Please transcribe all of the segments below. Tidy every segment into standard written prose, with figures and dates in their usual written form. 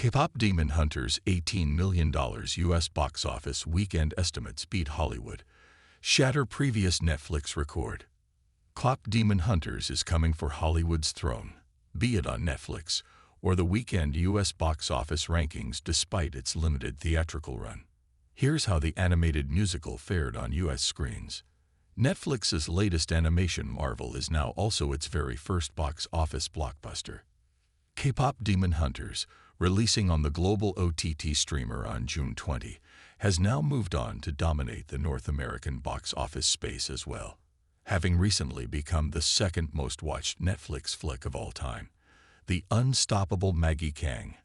KPop Demon Hunters' $18 million U.S. box office weekend estimates beat Hollywood. Shatter previous Netflix record. KPop Demon Hunters is coming for Hollywood's throne, be it on Netflix or the weekend U.S. box office rankings despite its limited theatrical run. Here's how the animated musical fared on U.S. screens. Netflix's latest animation marvel is now also its very first box office blockbuster. KPop Demon Hunters, releasing on the global OTT streamer on June 20, has now moved on to dominate the North American box office space as well, having recently become the second most watched Netflix flick of all time. The unstoppable Maggie Kang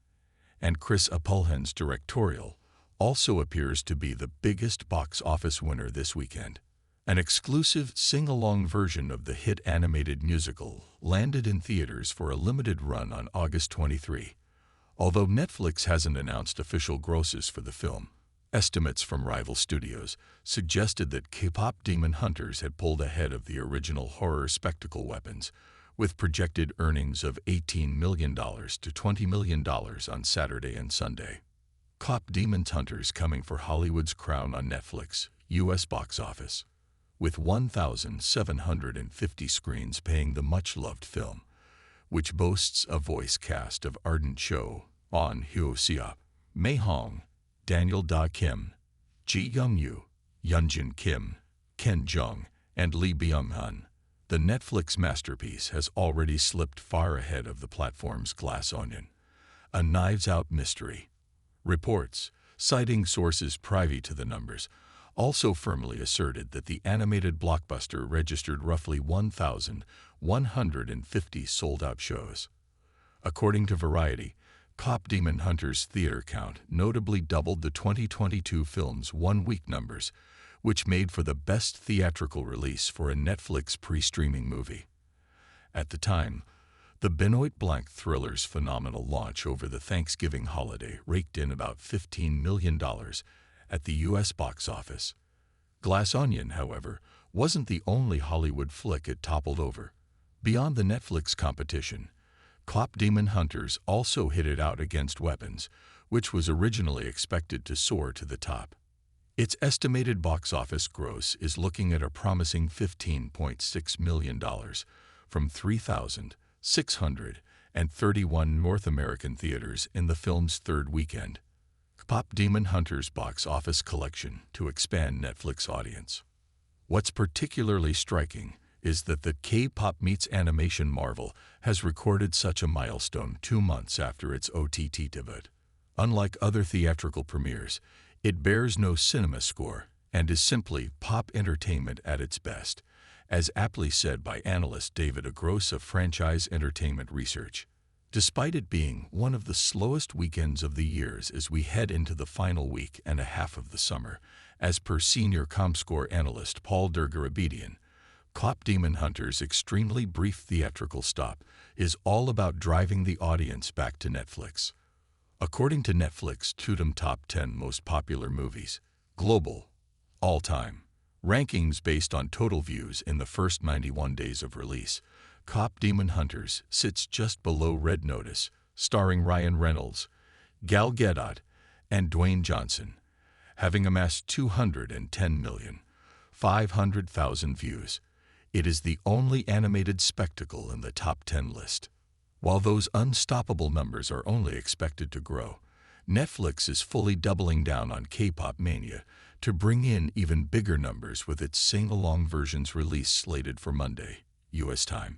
and Chris Apulhen's directorial also appears to be the biggest box office winner this weekend. An exclusive sing-along version of the hit animated musical landed in theaters for a limited run on August 23. Although Netflix hasn't announced official grosses for the film, estimates from rival studios suggested that KPop Demon Hunters had pulled ahead of the original horror spectacle Weapons, with projected earnings of $18 million to $20 million on Saturday and Sunday. KPop Demon Hunters coming for Hollywood's crown on Netflix, U.S. box office, with 1,750 screens paying the much-loved film, which boasts a voice cast of ardent Cho, Ahn Hyo-seop, Mei Hong, Daniel Da Kim, Ji Young-yu, Yoonjin Kim, Ken Jeong, and Lee Byung-hun. The Netflix masterpiece has already slipped far ahead of the platform's Glass Onion, a knives-out mystery. Reports, citing sources privy to the numbers, also firmly asserted that the animated blockbuster registered roughly 1,150 sold-out shows. According to Variety, KPop Demon Hunters' theater count notably doubled the 2022 film's one-week numbers, which made for the best theatrical release for a Netflix pre-streaming movie. At the time, the Benoit Blanc thriller's phenomenal launch over the Thanksgiving holiday raked in about $15 million at the U.S. box office. Glass Onion, however, wasn't the only Hollywood flick it toppled over. Beyond the Netflix competition, KPop Demon Hunters also hit it out against Weapons, which was originally expected to soar to the top. Its estimated box office gross is looking at a promising $15.6 million from 3,631 North American theaters in the film's third weekend. KPop Demon Hunters' box office collection to expand Netflix audience. What's particularly striking is that the K-pop meets animation marvel has recorded such a milestone 2 months after its OTT debut. Unlike other theatrical premieres, it bears no cinema score and is simply pop entertainment at its best, as aptly said by analyst David Agross of Franchise Entertainment Research. Despite it being one of the slowest weekends of the years as we head into the final week and a half of the summer, as per senior ComScore analyst Paul Dergarabedian, KPop Demon Hunters' extremely brief theatrical stop is all about driving the audience back to Netflix. According to Netflix Tudum Top 10 Most Popular Movies, Global, All-Time, rankings based on total views in the first 91 days of release, KPop Demon Hunters sits just below Red Notice, starring Ryan Reynolds, Gal Gadot, and Dwayne Johnson, having amassed 210,500,000 views. It is the only animated spectacle in the top 10 list. While those unstoppable numbers are only expected to grow, Netflix is fully doubling down on K-pop mania to bring in even bigger numbers with its sing-along versions release slated for Monday, U.S. time.